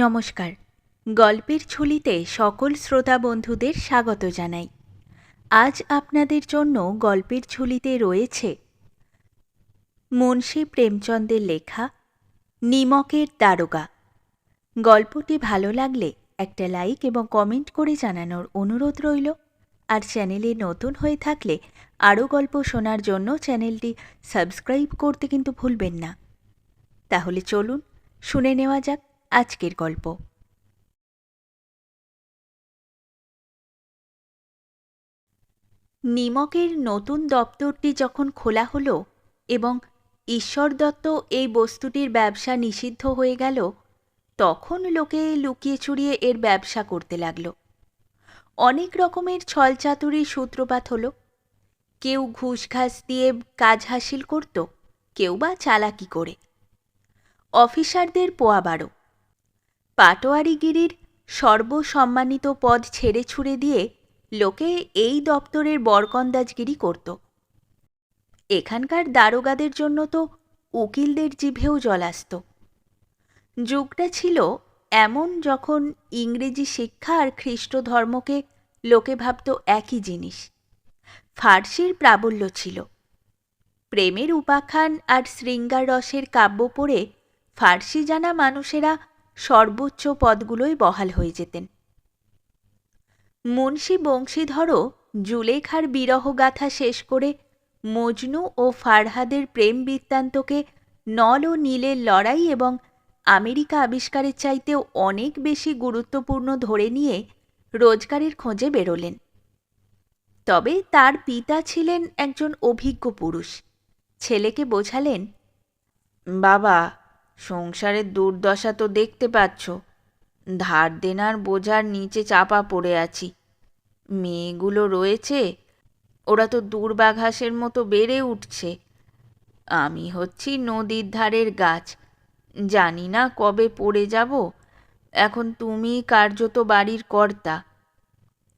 নমস্কার। গল্পের ঝুলিতে সকল শ্রোতা বন্ধুদের স্বাগত জানাই। আজ আপনাদের জন্য গল্পের ঝুলিতে রয়েছে মুন্সী প্রেমচন্দের লেখা নিমকের দারোগা। গল্পটি ভালো লাগলে একটা লাইক এবং কমেন্ট করে জানানোর অনুরোধ রইল। আর চ্যানেলে নতুন হয়ে থাকলে আরও গল্প শোনার জন্য চ্যানেলটি সাবস্ক্রাইব করতে কিন্তু ভুলবেন না। তাহলে চলুন শুনে নেওয়া যাক আজকের গল্প। নিমকের নতুন দপ্তরটি যখন খোলা হলো এবং ঈশ্বর দত্ত এই বস্তুটির ব্যবসা নিষিদ্ধ হয়ে গেল, তখন লোকে লুকিয়ে চুরিয়ে এর ব্যবসা করতে লাগল। অনেক রকমের ছলচাতুরির সূত্রপাত হলো। কেউ ঘুষঘাস দিয়ে কাজ হাসিল করত, কেউ বা চালাকি করে। অফিসারদের পোয়াবারো, পাটোয়ারিগিরির সর্বসম্মানিত পদ ছেড়ে ছুড়ে দিয়ে লোকে এই দপ্তরের বরকন্দাজগিরি করত। এখানকার দারোগাদের জন্য তো উকিলদের জিভেও জল আসত। যুগটা ছিল এমন যখন ইংরেজি শিক্ষা আর খ্রিস্ট ধর্মকে লোকে ভাবত একই জিনিস। ফার্সির প্রাবল্য ছিল। প্রেমের উপাখ্যান আর শৃঙ্গার রসের কাব্য পড়ে ফার্সি জানা মানুষেরা সর্বোচ্চ পদগুলোই বহাল হয়ে যেতেন। মুন্সী বংশীধরও জুলেখার বিরহগাথা শেষ করে মজনু ও ফারহাদের প্রেম বৃত্তান্তকে নল ও নীলের লড়াই এবং আমেরিকা আবিষ্কারের চাইতেও অনেক বেশি গুরুত্বপূর্ণ ধরে নিয়ে রোজগারের খোঁজে বেরোলেন। তবে তার পিতা ছিলেন একজন অভিজ্ঞ পুরুষ। ছেলেকে বোঝালেন, বাবা, সংসারের দুর্দশা তো দেখতে পাচ্ছ। ধার দেনার বোঝার নিচে চাপা পড়ে আছি। মেয়েগুলো রয়েছে, ওরা তো দুর্বাঘাসের মতো বেড়ে উঠছে। আমি হচ্ছি নদীর ধারের গাছ, জানি না কবে পড়ে যাব। এখন তুমি কার্যত বাড়ির কর্তা।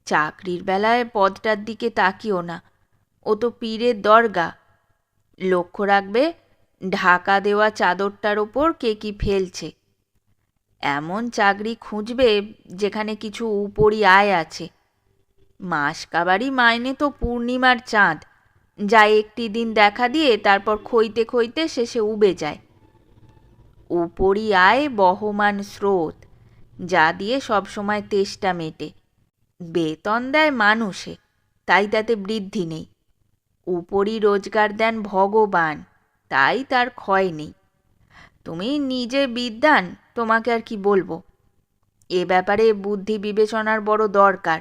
চাকরির বেলায় পদটার দিকে তাকিও না, ও তো পীরের দরগা। লক্ষ্য রাখবে ঢাকা দেওয়া চাদরটার ওপর কে কি ফেলছে। এমন চাকরি খুঁজবে যেখানে কিছু উপরি আয় আছে। মাস কাবারি মাইনে তো পূর্ণিমার চাঁদ, যা একটি দিন দেখা দিয়ে তারপর ক্ষইতে ক্ষইতে শেষে উবে যায়। উপরি আয় বহমান স্রোত, যা দিয়ে সবসময় তেষ্টা মেটে। বেতন দেয় মানুষে, তাই তাতে বৃদ্ধি নেই। উপরি রোজগার দেন ভগবান, তাই তার ক্ষয় নেই। তুমি নিজে বিদ্বান, তোমাকে আর কি বলবো। এ ব্যাপারে বুদ্ধি বিবেচনার বড় দরকার।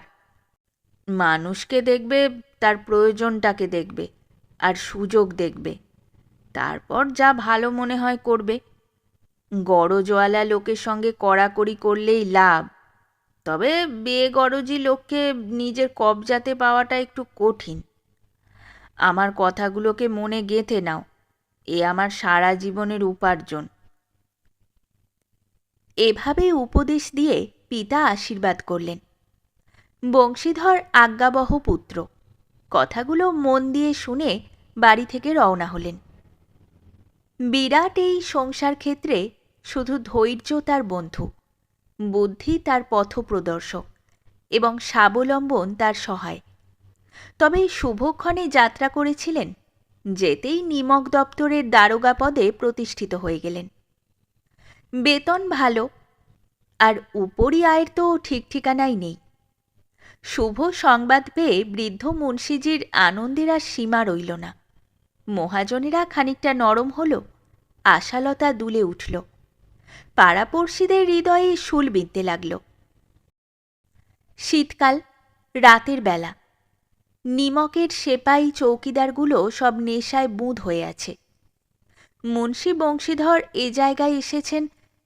মানুষকে দেখবে, তার প্রয়োজনটাকে দেখবে, আর সুযোগ দেখবে। তারপর যা ভালো মনে হয় করবে। গরজওয়ালা লোকের সঙ্গে কড়াকড়ি করলেই লাভ, তবে বেগরজি লোককে নিজের কবজাতে পাওয়াটা একটু কঠিন। আমার কথাগুলোকে মনে গেঁথে নাও, এ আমার সারা জীবনের উপার্জন। এভাবে উপদেশ দিয়ে পিতা আশীর্বাদ করলেন। বংশীধর আজ্ঞাবহ পুত্র কথাগুলো মন দিয়ে শুনে বাড়ি থেকে রওনা হলেন। বিরাট এই সংসার ক্ষেত্রে শুধু ধৈর্য তার বন্ধু, বুদ্ধি তার পথপ্রদর্শক এবং স্বাবলম্বন তার সহায়। তবে শুভক্ষণে যাত্রা করেছিলেন, যেতেই নিমক দপ্তরের দারোগা পদে প্রতিষ্ঠিত হয়ে গেলেন। বেতন ভালো, আর উপরি আয়ের তো ঠিক ঠিকানাই নেই। শুভ সংবাদ পেয়ে বৃদ্ধ মুন্সিজির আনন্দের আর সীমা রইল না। মহাজনেরা খানিকটা নরম হল, আশালতা দুলে উঠল। পাড়াপড়শিদের হৃদয়ে শুল বিঁধতে লাগল। শীতকাল, রাতের বেলা। নিমকের সেপাই চৌকিদারগুলো সব নেশায় বুঁদ হয়ে আছে। মুন্সী বংশীধর এ জায়গায় এসেছেন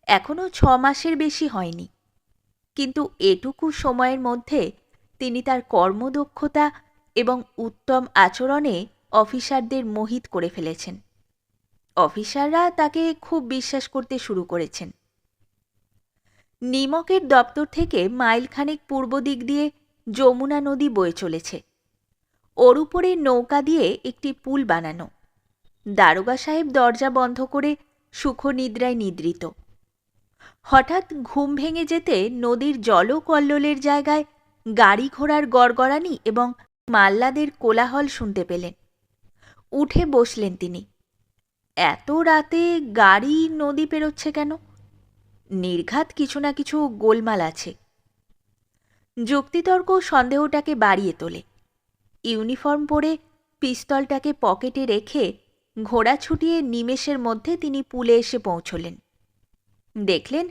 এখনো 6 মাসের বেশি হয়নি, কিন্তু এটুকু সময়ের মধ্যে তিনি তার কর্মদক্ষতা এবং উত্তম আচরণে অফিসারদের মোহিত করে ফেলেছেন। অফিসাররা তাকে খুব বিশ্বাস করতে শুরু করেছেন। নিমকের দপ্তর থেকে মাইলখানেক পূর্ব দিক দিয়ে যমুনা নদী বয়ে চলেছে। ওর উপরে নৌকা দিয়ে একটি পুল বানানো। দারোগা সাহেব দরজা বন্ধ করে সুখনিদ্রায় নিদ্রিত। হঠাৎ ঘুম ভেঙে যেতে নদীর জলকল্লোলের জায়গায় গাড়ি ঘোড়ার গড়গড়ানি এবং মাল্লাদের কোলাহল শুনতে পেলেন। উঠে বসলেন তিনি। এত রাতে গাড়ি নদী পেরোচ্ছে কেন? নির্ঘাত কিছু না কিছু গোলমাল আছে। যুক্তিতর্ক সন্দেহটাকে বাড়িয়ে তোলে। ইউনিফর্ম পরে পিস্তলটাকে পকেটে রেখে ঘোড়া ছুটিয়ে নিমেষের মধ্যে তিনি পুলে এসে পৌঁছলেন। দেখলেন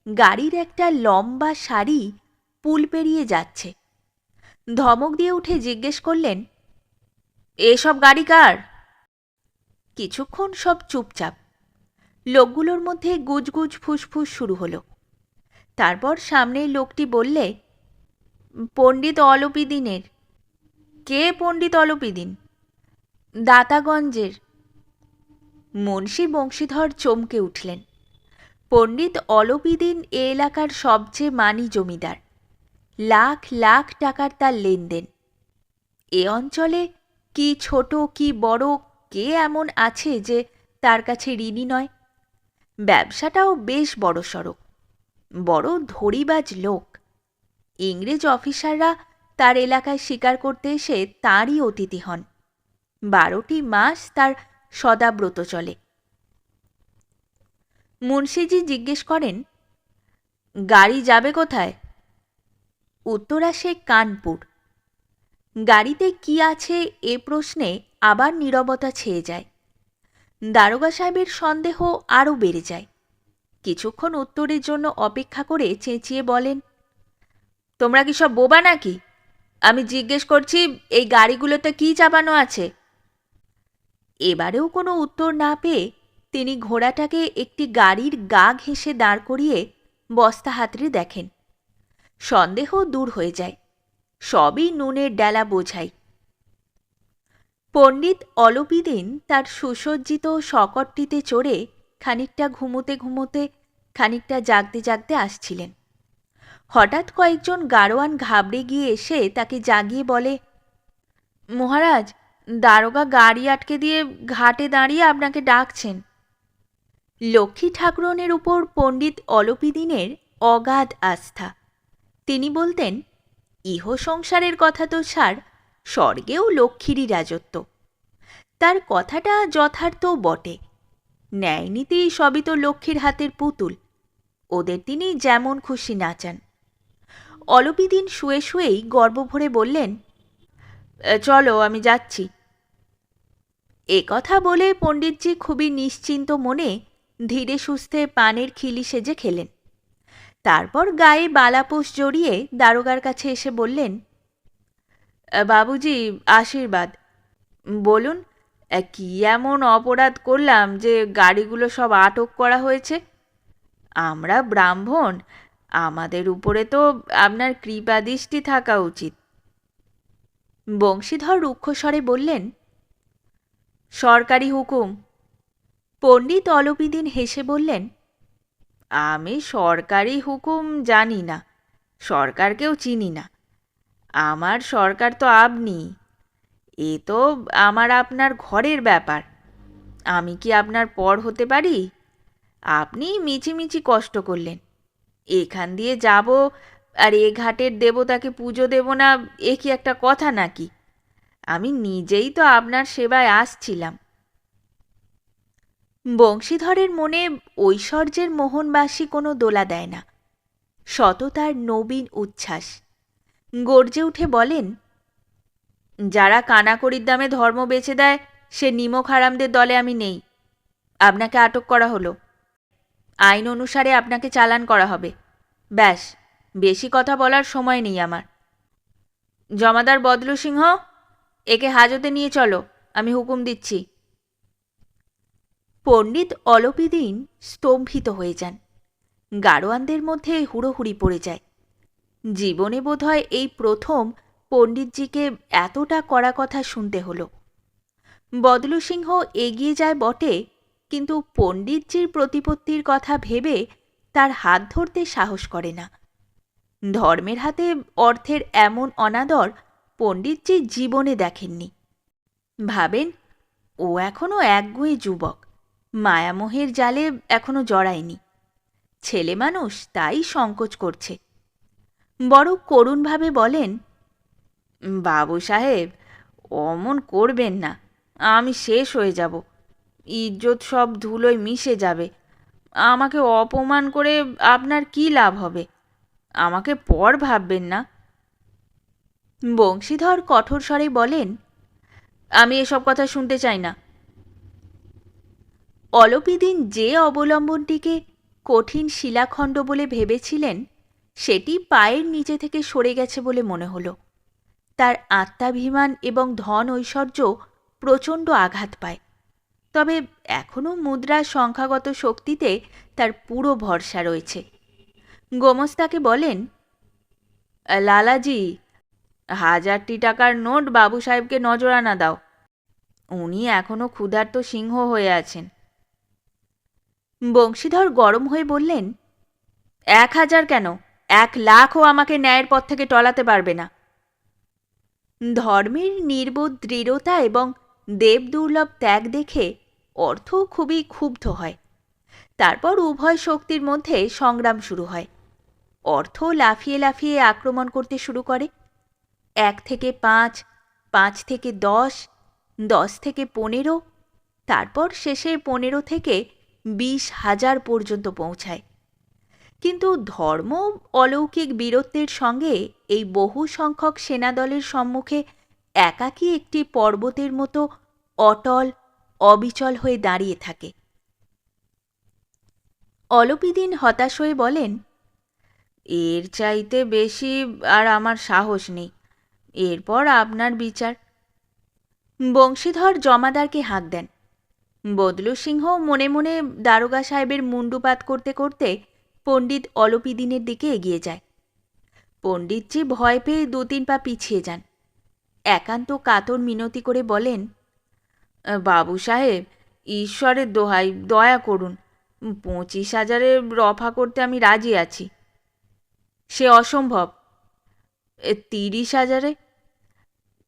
গাড়ির একটা লম্বা সারি পুল পেরিয়ে যাচ্ছে। ধমক দিয়ে উঠে জিজ্ঞেস করলেন, এসব গাড়ি কার? কিছুক্ষণ সব চুপচাপ। লোকগুলোর মধ্যে গুজগুজ ফুসফুস শুরু হলো। তারপর সামনের লোকটি বললে, পণ্ডিত অলপিদিনের। কে পণ্ডিত অলপিদিন? দাতাগঞ্জের। মুন্সী বংশীধর চমকে উঠলেন। পণ্ডিত অলপিদিন এ এলাকার সবচেয়ে মানি জমিদার। লাখ লাখ টাকার তার লেনদেন। এ অঞ্চলে কি ছোট কি বড় কে এমন আছে যে তার কাছে ঋণী নয়? ব্যবসাটাও বেশ বড়সড়। বড় ধড়িবাজ লোক। ইংরেজ অফিসাররা তার এলাকায় শিকার করতে এসে তাঁরই অতিথি হন। 12টি মাস তার সদাব্রত চলে। মুন্সিজি জিজ্ঞেস করেন, গাড়ি যাবে কোথায়? উত্তর আসে কানপুর। গাড়িতে কি আছে এ প্রশ্নে আবার নীরবতা ছেয়ে যায়। দারোগা সাহেবের সন্দেহ আরও বেড়ে যায়। কিছুক্ষণ উত্তরের জন্য অপেক্ষা করে চেঁচিয়ে বলেন, তোমরা কি সব বোবা নাকি? আমি জিজ্ঞেস করছি, এই গাড়িগুলোতে কি চাপানো আছে? এবারেও কোনো উত্তর না পেয়ে তিনি ঘোড়াটাকে একটি গাড়ির গা ঘেঁষে দাঁড় করিয়ে বস্তা হাতড়ে দেখেন। সন্দেহ দূর হয়ে যায়। সবই নুনের ডালা বোঝাই। পণ্ডিত অলপিদিন তার সুসজ্জিত শকটটিতে চড়ে খানিকটা ঘুমোতে ঘুমোতে খানিকটা জাগতে জাগতে আসছিলেন। হঠাৎ কয়েকজন গাড়োয়ান ঘাবড়ে গিয়ে এসে তাকে জাগিয়ে বলে, মহারাজ, দারোগা গাড়ি আটকে দিয়ে ঘাটে দাঁড়িয়ে আপনাকে ডাকছেন। লক্ষ্মী ঠাকুরনের উপর পণ্ডিত অলপিদিনের অগাধ আস্থা। তিনি বলতেন, ইহ সংসারের কথা তো ছাড়, স্বর্গেও লক্ষ্মীরই রাজত্ব। তার কথাটা যথার্থও বটে। ন্যায়নীতি সবই তো লক্ষ্মীর হাতের পুতুল। ওদের তিনি যেমন খুশি নাচান। অলপিদিন শুয়ে শুয়েই গর্ব ভরে বললেন, চলো আমি যাচ্ছি। এ কথা বলে পণ্ডিতজি খুবই নিশ্চিন্ত মনে ধীরে সুস্থে পানের খিলি সেজে খেলেন। তারপর গায়ে বালাপোষ জড়িয়ে দারোগার কাছে এসে বললেন, বাবুজি আশীর্বাদ। বলুন, কি এমন অপরাধ করলাম যে গাড়িগুলো সব আটক করা হয়েছে? আমরা ব্রাহ্মণ, আমাদের উপরে তো আপনার কৃপাদৃষ্টি থাকা উচিত। বংশীধর রুক্ষস্বরে বললেন, সরকারি হুকুম। পণ্ডিত অলপিদিন হেসে বললেন, আমি সরকারি হুকুম জানি না, সরকারকেও চিনি না। আমার সরকার তো আপনি। এ তো আমার আপনার ঘরের ব্যাপার। আমি কি আপনার পর হতে পারি? আপনি মিছিমিছি কষ্ট করলেন। এখান দিয়ে যাব আর এ ঘাটের দেবতাকে পুজো দেব না, এ কি একটা কথা নাকি? আমি নিজেই তো আপনার সেবায় আসছিলাম। বংশীধরের মনে ঐশ্বর্যের মোহনবাসী কোনো দোলা দেয় না। সততার নবীন উচ্ছ্বাস। গর্জে উঠে বলেন, যারা কানাকড়ির দামে ধর্ম বেচে দেয় সে নিমক হারামদের দলে আমি নেই। আপনাকে আটক করা হলো। আইন অনুসারে আপনাকে চালান করা হবে। ব্যাস, বেশি কথা বলার সময় নেই আমার। জমাদার বদলু সিংহ, একে হাজতে নিয়ে চলো, আমি হুকুম দিচ্ছি। পণ্ডিত অলপিদিন স্তম্ভিত হয়ে যান। গাড়োয়ানদের মধ্যে হুড়োহুড়ি পড়ে যায়। জীবনে বোধহয় এই প্রথম পণ্ডিতজিকে এতটা কড়া কথা শুনতে হলো। বদলু সিংহ এগিয়ে যায় বটে, কিন্তু পণ্ডিতজির প্রতিপত্তির কথা ভেবে তার হাত ধরতে সাহস করে না। ধর্মের হাতে অর্থের এমন অনাদর পণ্ডিতজি জীবনে দেখেননি। ভাবেন, ও এখনো একগুঁয়ে যুবক, মায়ামোহের জালে এখনো জড়ায়নি। ছেলে মানুষ, তাই সংকোচ করছে। বড় করুণভাবে বলেন, বাবু সাহেব, অমন করবেন না, আমি শেষ হয়ে যাব, ইজ্জত সব ধুলোয় মিশে যাবে। আমাকে অপমান করে আপনার কি লাভ হবে? আমাকে পর ভাববেন না। বংশীধর কঠোর স্বরে বলেন, আমি এসব কথা শুনতে চাই না। অলপিদিন যে অবলম্বনটিকে কঠিন শিলাখণ্ড বলে ভেবেছিলেন, সেটি পায়ের নিচে থেকে সরে গেছে বলে মনে হল। তার আত্মাভিমান এবং ধন ঐশ্বর্য প্রচণ্ড আঘাত পায়। তবে এখনও মুদ্রার সংখ্যাগত শক্তিতে তার পুরো ভরসা রয়েছে। গোমস্তাকে বলেন, লালাজি, 1000টি টাকার নোট বাবু সাহেবকে নজরানা দাও। উনি এখনও ক্ষুধার্ত সিংহ হয়ে আছেন। বংশীধর গরম হয়ে বললেন, 1000 কেন, 1,00,000ও আমাকে ন্যায়ের পথ থেকে টলাতে পারবে না। ধর্মের নির্বোধ দৃঢ়তা এবং দেবদুর্লভ ত্যাগ দেখে অর্থ খুবই ক্ষুব্ধ হয়। তারপর উভয় শক্তির মধ্যে সংগ্রাম শুরু হয়। অর্থ লাফিয়ে লাফিয়ে আক্রমণ করতে শুরু করে। 1 থেকে 5, 5 থেকে 10, 10 থেকে 15, তারপর শেষে 15 থেকে 20,000 পর্যন্ত পৌঁছায়। কিন্তু ধর্ম অলৌকিক বীরত্বের সঙ্গে এই বহু সংখ্যক সেনাদলের সম্মুখে একাকী একটি পর্বতের মতো অটল অবিচল হয়ে দাঁড়িয়ে থাকে। অলপিদিন হতাশ হয়ে বলেন, এর চাইতে বেশি আর আমার সাহস নেই, এরপর আপনার বিচার। বংশীধর জমাদারকে হাঁক দেন। বদলু সিংহ মনে মনে দারোগা সাহেবের মুণ্ডুপাত করতে করতে পণ্ডিত অলপিদিনের দিকে এগিয়ে যায়। পণ্ডিতজি ভয় পেয়ে 2-3 পা পিছিয়ে যান। একান্ত কাতর মিনতি করে বলেন, বাবু সাহেব, ঈশ্বরের দোহাই, দয়া করুন, 25,000-এ রফা করতে আমি রাজি আছি। সে অসম্ভব। 30,000-এ?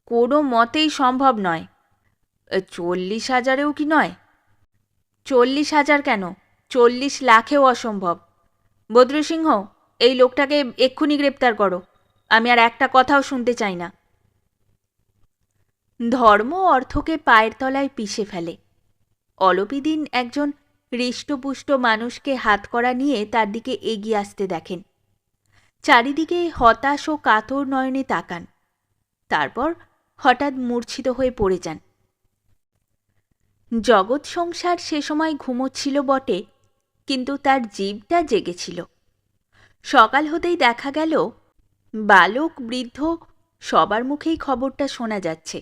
কোনো মতেই সম্ভব নয়। 40,000-এও কি নয়? 40,000 কেন, 40 লাখেও অসম্ভব। বদরুসিংহ, এই লোকটাকে এক্ষুনি গ্রেপ্তার করো, আমি আর একটা কথাও শুনতে চাই না। ধর্ম অর্থকে পায়ের তলায় পিষে ফেলে। অলপিদিন একজন হৃষ্টপুষ্ট মানুষকে হাতকড়া নিয়ে তার দিকে এগিয়ে আসতে দেখেন। চারিদিকে হতাশ ও কাতর নয়নে তাকান। তারপর হঠাৎ মূর্ছিত হয়ে পড়ে যান। জগৎ সংসার সে সময় ঘুমোচ্ছিল বটে, কিন্তু তার জীবটা জেগেছিল। সকাল হতেই দেখা গেল, বালক বৃদ্ধ সবার মুখেই খবরটা শোনা যাচ্ছে।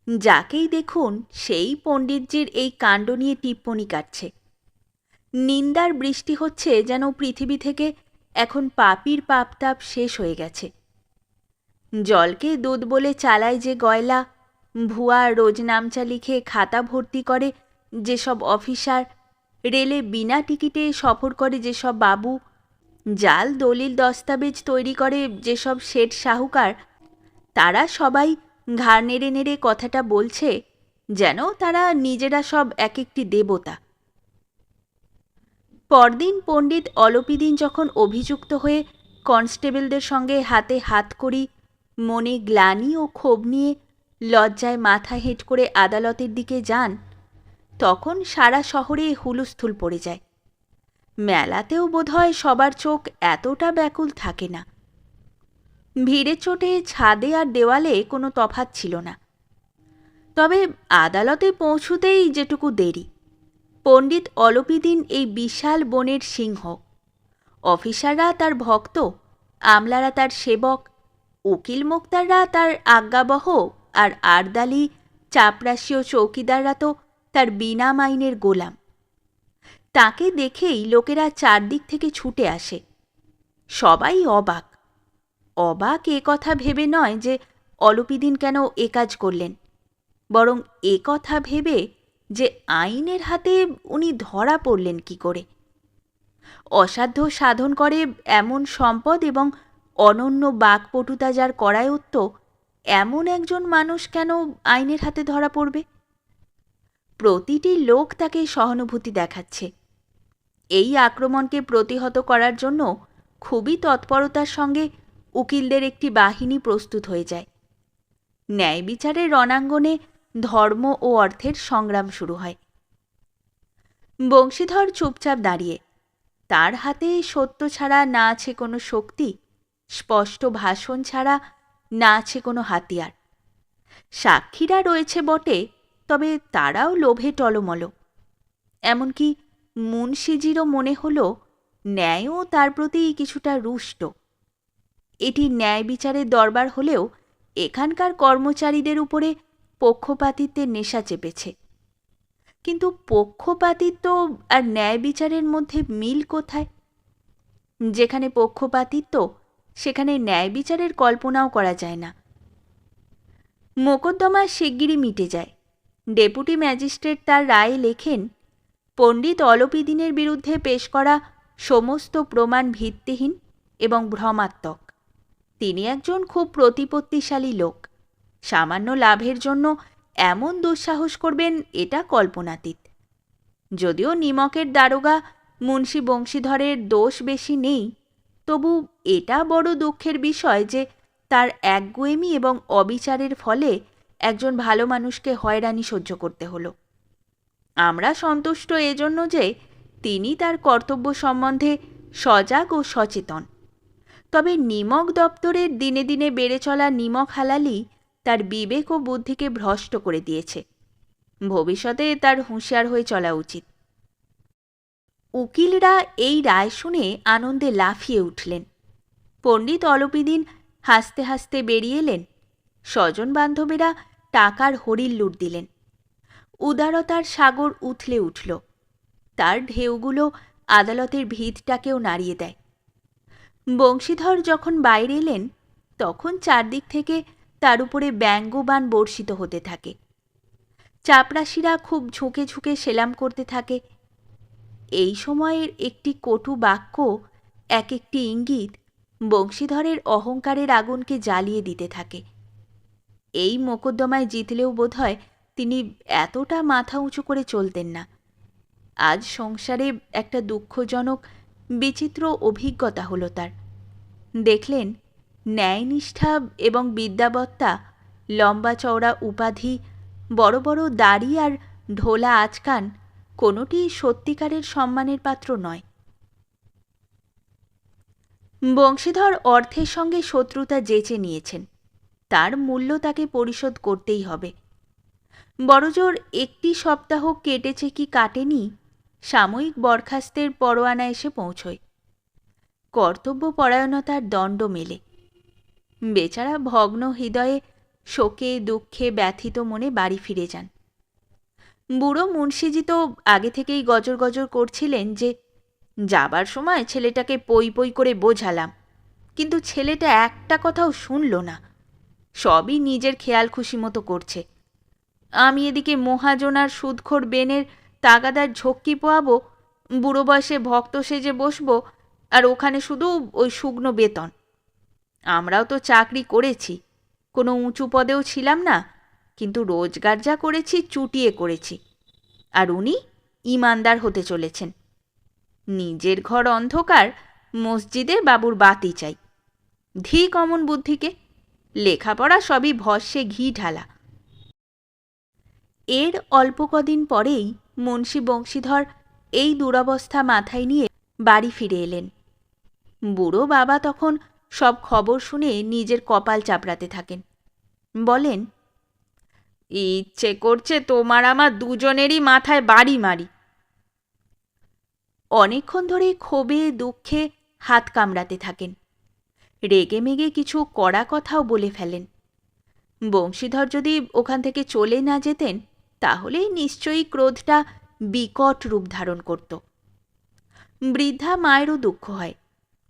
যাকেই দেখুন সেই পণ্ডিতজির এই কাণ্ড নিয়ে টিপ্পনি কাটছে। নিন্দার বৃষ্টি হচ্ছে, যেন পৃথিবী থেকে এখন পাপীর পাপতাপ শেষ হয়ে গেছে। জলকে দুধ বলে চালায় যে গয়লা, ভুয়া রোজনামচা লিখে খাতা ভর্তি করে যেসব অফিসার, রেলে বিনা টিকিটে সফর করে যেসব বাবু, জাল দলিল দস্তাবেজ তৈরি করে যেসব শেঠ সাহুকার, তারা সবাই ঘাড় নেড়ে নেড়ে কথাটা বলছে যেন তারা নিজেরা সব এক একটি দেবতা। পরদিন পণ্ডিত অলপিদিন যখন অভিযুক্ত হয়ে কনস্টেবলদের সঙ্গে হাতে হাত করি, মনে গ্লানি ও ক্ষোভ নিয়ে লজ্জায় মাথা হেঁট করে আদালতের দিকে যান, তখন সারা শহরে হুলস্থুল পড়ে যায়। মেলাতেও বোধহয় সবার চোখ এতটা ব্যাকুল থাকে না। ভিড়ের চোটে ছাদে আর দেওয়ালে কোনো তফাৎ ছিল না। তবে আদালতে পৌঁছুতেই যেটুকু দেরি। পণ্ডিত অলপিদিন এই বিশাল বনের সিংহ। অফিসাররা তার ভক্ত, আমলারা তার সেবক, উকিল মোক্তাররা তার আজ্ঞাবহ, আর আরদালি, চাপরাশি ও চৌকিদাররা তো তার বিনা মাইনের গোলাম। তাকে দেখেই লোকেরা চারদিক থেকে ছুটে আসে। সবাই অবাক। অবাক এ কথা ভেবে নয় যে অলপিদিন কেন এ কাজ করলেন, বরং এ কথা ভেবে যে আইনের হাতে উনি ধরা পড়লেন কি করে। অসাধ্য সাধন করে এমন সম্পদ এবং অনন্য বাকপটুতা যার করায়ত্ত, এমন একজন মানুষ কেন আইনের হাতে ধরা পড়বে? প্রতিটি লোক তাকে সহানুভূতি দেখাচ্ছে। এই আক্রমণকে প্রতিহত করার জন্য খুবই তৎপরতার সঙ্গে উকিলদের একটি বাহিনী প্রস্তুত হয়ে যায়। ন্যায় বিচারের রণাঙ্গনে ধর্ম ও অর্থের সংগ্রাম শুরু হয়। বংশীধর চুপচাপ দাঁড়িয়ে, তার হাতে সত্য ছাড়া না আছে কোনো শক্তি, স্পষ্ট ভাষণ ছাড়া না আছে কোনো হাতিয়ার। সাক্ষীরা রয়েছে বটে, তবে তারাও লোভে টলমল। এমনকি মুন্সিজিরও মনে হল ন্যায়ও তার প্রতি কিছুটা রুষ্ট। এটি ন্যায় বিচারের দরবার হলেও এখানকার কর্মচারীদের উপরে পক্ষপাতিত্বের নেশা চেপেছে। কিন্তু পক্ষপাতিত্ব আর ন্যায় বিচারের মধ্যে মিল কোথায়? যেখানে পক্ষপাতিত্ব, সেখানে ন্যায় বিচারের কল্পনাও করা যায় না। মোকদ্দমা শিগগিরই মিটে যায়। ডেপুটি ম্যাজিস্ট্রেট তার রায়ে লেখেন, পণ্ডিত অলপিদিনের বিরুদ্ধে পেশ করা সমস্ত প্রমাণ ভিত্তিহীন এবং ভ্রমাত্মক। তিনি একজন খুব প্রতিপত্তিশালী লোক। সামান্য লাভের জন্য এমন দুঃসাহস করবেন, এটা কল্পনাতীত। যদিও নিমকের দারোগা মুন্সি বংশীধরের দোষ বেশি নেই, তবু এটা বড় দুঃখের বিষয় যে তার একগুঁয়েমি এবং অবিচারের ফলে একজন ভালো মানুষকে হয়রানি সহ্য করতে হলো। আমরা সন্তুষ্ট এজন্য যে তিনি তার কর্তব্য সম্বন্ধে সজাগ ও সচেতন। তবে নিমক দপ্তরের দিনে দিনে বেড়ে চলা নিমক হালালি তার বিবেক ও বুদ্ধিকে ভ্রষ্ট করে দিয়েছে। ভবিষ্যতে তার হুঁশিয়ার হয়ে চলা উচিত। উকিলরা এই রায় শুনে আনন্দে লাফিয়ে উঠলেন। পণ্ডিত অলপিদিন হাসতে হাসতে বেরিয়ে এলেন। স্বজন বান্ধবেরা টাকার হরিল্লুট দিলেন। উদারতার সাগর উথলে উঠল। তার ঢেউগুলো আদালতের ভিতটাকেও নাড়িয়ে দেয়। বংশীধর যখন বাইরে এলেন, তখন চারদিক থেকে তার উপরে ব্যঙ্গবাণ বর্ষিত হতে থাকে। চাপরাশিরা খুব ঝুঁকে ঝুঁকে সেলাম করতে থাকে। এই সময়ের একটি কটু বাক্য, এক একটি ইঙ্গিত বংশীধরের অহংকারের আগুনকে জ্বালিয়ে দিতে থাকে। এই মোকদ্দমায় জিতলেও বোধহয় তিনি এতটা মাথা উঁচু করে চলতেন না। আজ সংসারে একটা দুঃখজনক বিচিত্র অভিজ্ঞতা হলো তার। দেখলেন, ন্যায়নিষ্ঠা এবং বিদ্যাবত্তা, লম্বা চওড়া উপাধি, বড় বড় দাড়ি আর ঢোলা আচকান কোনোটি সত্যিকারের সম্মানের পাত্র নয়। বংশীধর অর্থের সঙ্গে শত্রুতা জেচে নিয়েছেন। তার মূল্য তাকে পরিশোধ করতেই হবে। বড়জোর একটি সপ্তাহ কেটেছে কি কাটেনি, সাময়িক বরখাস্তের পরোয়ানা এসে পৌঁছয়। কর্তব্যপরায়ণতার দণ্ড মেলে। বেচারা ভগ্ন হৃদয়ে, শোকে দুঃখে ব্যথিত মনে বাড়ি ফিরে যান। বুড়ো মুন্সিজি তো আগে থেকেই গজর গজর করছিলেন যে যাবার সময় ছেলেটাকে পই পই করে বোঝালাম, কিন্তু ছেলেটা একটা কথাও শুনল না। সবই নিজের খেয়াল খুশি মতো করছে। আমি এদিকে মহাজন আর সুদখোর বেনের তাগাদার ঝক্কি পোয়াবো, বুড়ো বয়সে ভক্ত সেজে বসবো, আর ওখানে শুধু ওই শুকনো বেতন। আমরাও তো চাকরি করেছি, কোনো উঁচু পদেও ছিলাম না, কিন্তু রোজগার যা করেছি চুটিয়ে করেছি। আর উনি ইমানদার হতে চলেছেন। নিজের ঘর অন্ধকার, মসজিদে বাবুর বাতি চাই। ধিক অমন বুদ্ধিকে! লেখাপড়া সবই ভস্যে ঘি ঢালা। এর অল্প কদিন পরেই মুন্সি বংশীধর এই দুরবস্থা মাথায় নিয়ে বাড়ি ফিরে এলেন। বুড়ো বাবা তখন সব খবর শুনে নিজের কপাল চাপড়াতে থাকেন। বলেন, ইচ্ছে করছে তোমার আমার দুজনেরই মাথায় বাড়ি মারি। অনেকক্ষণ ধরে ক্ষোভে দুঃখে হাত কামড়াতে থাকেন। রেগে মেগে কিছু কড়া কথাও বলে ফেলেন। বংশীধর যদি ওখান থেকে চলে না যেতেন, তাহলে নিশ্চয়ই ক্রোধটা বিকট রূপ ধারণ করত। বৃদ্ধা মায়েরও দুঃখ হয়।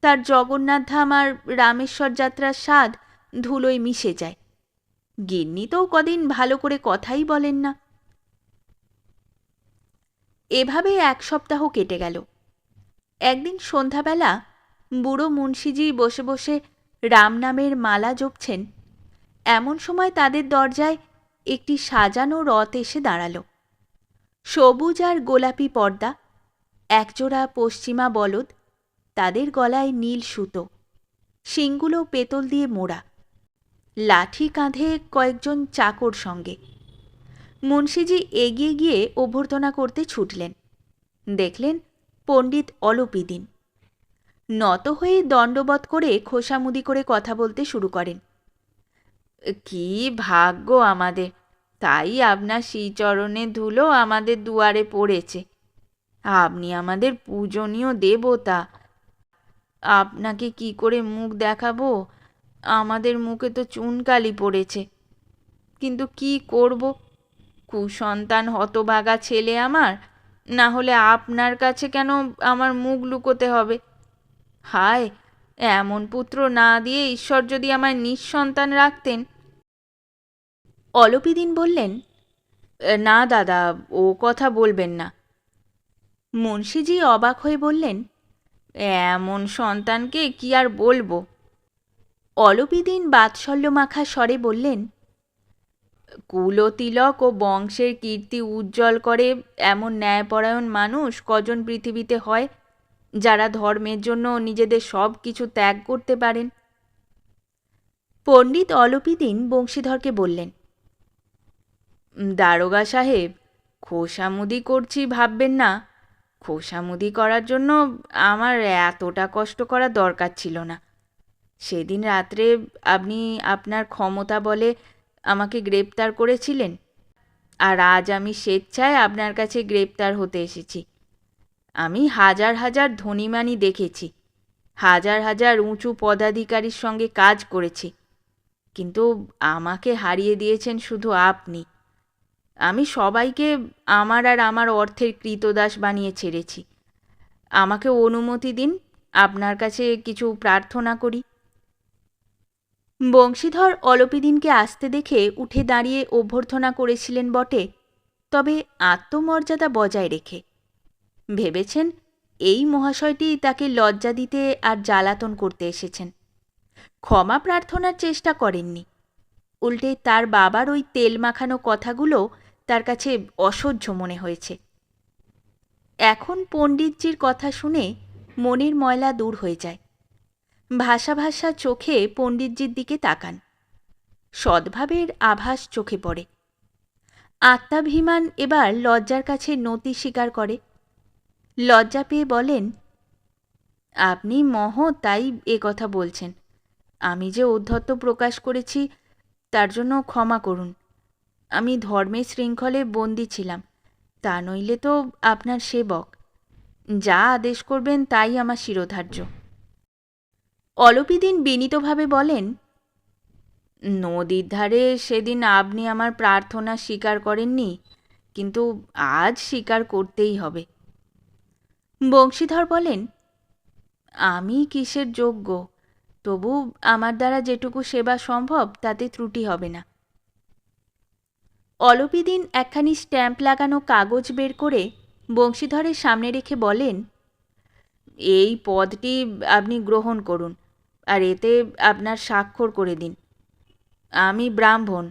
তার জগন্নাথ ধাম আর রামেশ্বর যাত্রার স্বাদ ধুলোয় মিশে যায়। গিন্নি তো কদিন ভালো করে কথাই বলেন না। এভাবে এক সপ্তাহ কেটে গেল। একদিন সন্ধ্যাবেলা বুড়ো মুন্সিজি বসে বসে রাম নামের মালা জপছেন। এমন সময় তাদের দরজায় একটি সাজানো রথ এসে দাঁড়াল। সবুজ আর গোলাপি পর্দা, একজোড়া পশ্চিমা বলদ, তাদের গলায় নীল সুতো, শিংগুলো পেতল দিয়ে মোড়া, লাঠি কাঁধে কয়েকজন চাকর সঙ্গে। মুন্সিজি এগিয়ে গিয়ে অভ্যর্থনা করতে ছুটলেন। দেখলেন পণ্ডিত অলপিদিন। নত হয়ে দণ্ডবৎ করে খোসামুদি করে কথা বলতে শুরু করেন। কি ভাগ্য আমাদের, তাই আপনার শ্রীচরণের ধুলো আমাদের দুয়ারে পড়েছে। আপনি আমাদের পূজনীয় দেবতা। আপনাকে কি করে মুখ দেখাবো, আমাদের মুখে তো চুনকালি পড়েছে। কিন্তু কি করব, কুসন্তান হতভাগা ছেলে আমার, না হলে আপনার কাছে কেন আমার মুখ লুকোতে হবে? হায়, এমন পুত্র না দিয়ে ঈশ্বর যদি আমায় নিঃসন্তান রাখতেন। অলপিদিন বললেন, না দাদা, ও কথা বলবেন না। মুন্সিজি অবাক হয়ে বললেন, এমন সন্তানকে কি আর বলবো? অলপিদিন বাৎসল্যমাখা স্বরে বললেন, কুলতিলক ও বংশের কীর্তি উজ্জ্বল করে এমন ন্যায়পরায়ণ মানুষ কজন পৃথিবীতে হয়, যারা ধর্মের জন্য নিজেদের সব কিছু ত্যাগ করতে পারেন? পণ্ডিত অলপিদিন বংশীধরকে বললেন, দারোগা সাহেব, খোসামুদি করছি ভাববেন না। খোসামুদি করার জন্য আমার এতটা কষ্ট করা দরকার ছিল না। সেদিন রাত্রে আপনি আপনার ক্ষমতা বলে আমাকে গ্রেপ্তার করেছিলেন, আর আজ আমি স্বেচ্ছায় আপনার কাছে গ্রেপ্তার হতে এসেছি। আমি হাজার হাজার ধনীমানি দেখেছি, হাজার হাজার উঁচু পদাধিকারীর সঙ্গে কাজ করেছি, কিন্তু আমাকে হারিয়ে দিয়েছেন শুধু আপনি। আমি সবাইকে আমার আর আমার অর্থের কৃতদাস বানিয়ে ছেড়েছি। আমাকে অনুমতি দিন আপনার কাছে কিছু প্রার্থনা করি। বংশীধর অলপিদিনকে আসতে দেখে উঠে দাঁড়িয়ে অভ্যর্থনা করেছিলেন বটে, তবে আত্মমর্যাদা বজায় রেখে। ভেবেছেন এই মহাশয়টি তাকে লজ্জা দিতে আর জ্বালাতন করতে এসেছেন। ক্ষমা প্রার্থনার চেষ্টা করেননি, উল্টে তার বাবার ওই তেল মাখানো কথাগুলো তার কাছে অসহ্য মনে হয়েছে। এখন পণ্ডিতজির কথা শুনে মনের ময়লা দূর হয়ে যায়। ভাষা ভাষা চোখে পণ্ডিতজির দিকে তাকান। সদ্ভাবের আভাস চোখে পড়ে। আত্মাভিমান এবার লজ্জার কাছে নতি স্বীকার করে। লজ্জা পেয়ে বলেন, আপনি মহৎ তাই এ কথা বলছেন। আমি যে ঔদ্ধত্য প্রকাশ করেছি তার জন্য ক্ষমা করুন। আমি ধর্মের শৃঙ্খলে বন্দী ছিলাম, তা নইলে তো আপনার সেবক। যা আদেশ করবেন তাই আমার শিরোধার্য। অলপিদিন বিনীতভাবে বলেন, নদীর ধারে সেদিন আপনি আমার প্রার্থনা স্বীকার করেননি, কিন্তু আজ স্বীকার করতেই হবে। বংশীধর বলেন, আমি কিসের যোগ্য, তবু আমার দ্বারা যেটুকু সেবা সম্ভব তাতে ত্রুটি হবে না। অলপিদিন একখানি স্ট্যাম্প লাগানো কাগজ বের করে বংশীধরের সামনে রেখে বলেন, এই পদটি আপনি গ্রহণ করুন, আর এতে আপনার স্বাক্ষর করে দিন। আমি ব্রাহ্মণ,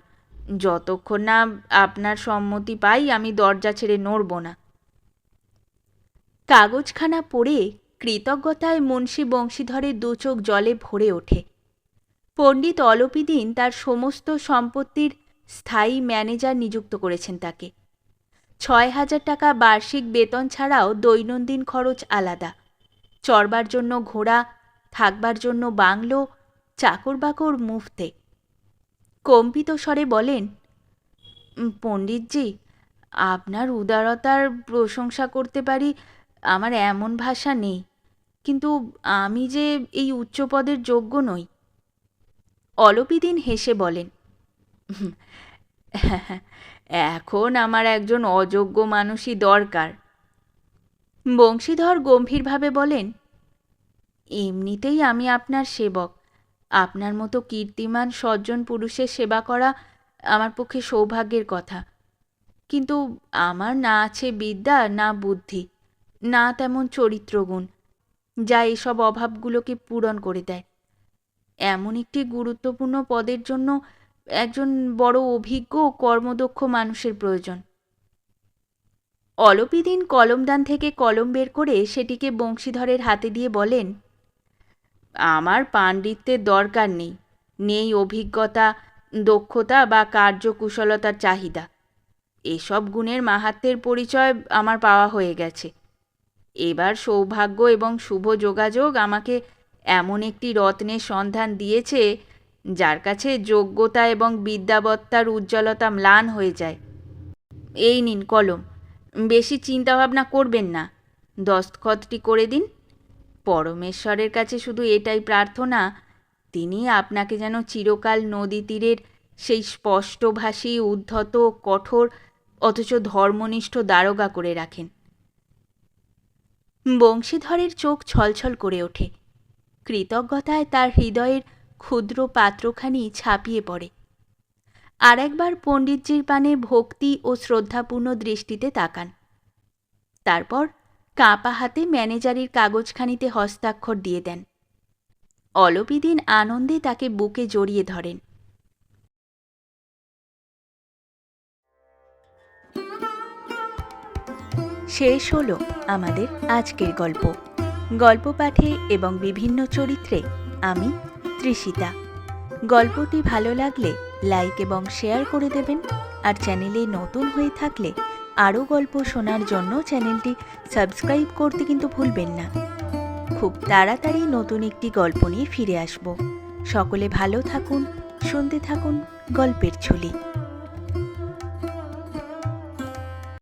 যতক্ষণ না আপনার সম্মতি পাই আমি দরজা ছেড়ে নড়ব না। কাগজখানা পড়ে কৃতজ্ঞতায় মুন্সী বংশীধরের দু চোখ জলে ভরে ওঠে। পণ্ডিত অলপিদিন তার সমস্ত সম্পত্তির স্থায়ী ম্যানেজার নিযুক্ত করেছেন তাকে। ৬,০০০ টাকা বার্ষিক বেতন ছাড়াও দৈনন্দিন খরচ আলাদা। চড়বার জন্য ঘোড়া, থাকবার জন্য বাংলো, চাকর বাকর মুফতে। কম্পিত স্বরে বলেন, পণ্ডিতজি, আপনার উদারতার প্রশংসা করতে পারি আমার এমন ভাষা নেই, কিন্তু আমি যে এই উচ্চপদের যোগ্য নই। অলপিদিন হেসে বলেন, এখন আমার একজন অযোগ্য মানুষই দরকার। বংশীধর গম্ভীরভাবে বলেন, এমনিতেই আমি আপনার সেবক। আপনার মতো কীর্তিমান সজ্জন পুরুষের সেবা করা আমার পক্ষে সৌভাগ্যের কথা। কিন্তু আমার না আছে বিদ্যা, না বুদ্ধি, না তেমন চরিত্রগুণ, যা এসব অভাবগুলোকে পূরণ করে দেয়। এমন একটি গুরুত্বপূর্ণ পদের জন্য একজন বড় অভিজ্ঞ ও কর্মদক্ষ মানুষের প্রয়োজন। অলপিদিন কলমদান থেকে কলম বের করে সেটিকে বংশীধরের হাতে দিয়ে বলেন, আমার পাণ্ডিত্যের দরকার নেই, নেই অভিজ্ঞতা, দক্ষতা বা কার্যকুশলতার চাহিদা। এসব গুণের মাহাত্ম্যের পরিচয় আমার পাওয়া হয়ে গেছে। এবার সৌভাগ্য এবং শুভ যোগাযোগ আমাকে এমন একটি রত্নের সন্ধান দিয়েছে যার কাছে যোগ্যতা এবং বিদ্যাবত্তার উজ্জ্বলতা ম্লান হয়ে যায়। এই নিন কলম, বেশি চিন্তাভাবনা করবেন না, দস্তখতটি করে দিন। পরমেশ্বরের কাছে শুধু এটাই প্রার্থনা, তিনি আপনাকে যেন চিরকাল নদী তীরের সেই স্পষ্টভাষী, উদ্ধত, কঠোর অথচ ধর্মনিষ্ঠ দারোগা করে রাখেন। বংশীধরের চোখ ছলছল করে ওঠে। কৃতজ্ঞতায় তার হৃদয়ের ক্ষুদ্র পাত্রখানি ছাপিয়ে পড়ে। আর একবার পণ্ডিতজির পানে ভক্তি ও শ্রদ্ধাপূর্ণ দৃষ্টিতে তাকান। তারপর কাঁপা হাতে ম্যানেজারের কাগজখানিতে হস্তাক্ষর দিয়ে দেন। অলপিদিন আনন্দে তাকে বুকে জড়িয়ে ধরেন। শেষ হলো আমাদের আজকের গল্প। গল্প পাঠে এবং বিভিন্ন চরিত্রে আমি তৃষিতা। গল্পটি ভালো লাগলে লাইক এবং শেয়ার করে দেবেন। আর চ্যানেলে নতুন হয়ে থাকলে আরও গল্প শোনার জন্য চ্যানেলটি সাবস্ক্রাইব করতে কিন্তু ভুলবেন না। খুব তাড়াতাড়ি নতুন একটি গল্প নিয়ে ফিরে আসব। সকলে ভালো থাকুন, শুনতে থাকুন গল্পের ঝুলি।